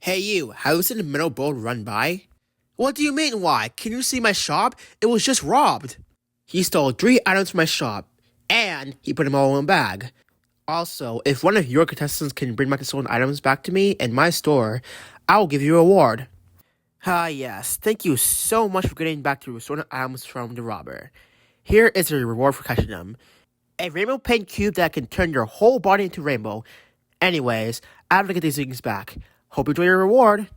Hey you, how's the middle boat run by? What do you mean why? Can you see my shop? It was just robbed. He stole 3 items from my shop, and he put them all in a bag. Also, if one of your contestants can bring back the stolen items back to me in my store, I'll give you a reward. Ah yes, thank you so much for getting back the stolen items from the robber. Here is your reward for catching them. A rainbow paint cube that can turn your whole body into rainbow. Anyways, I have to get these things back. Hope you enjoy your reward.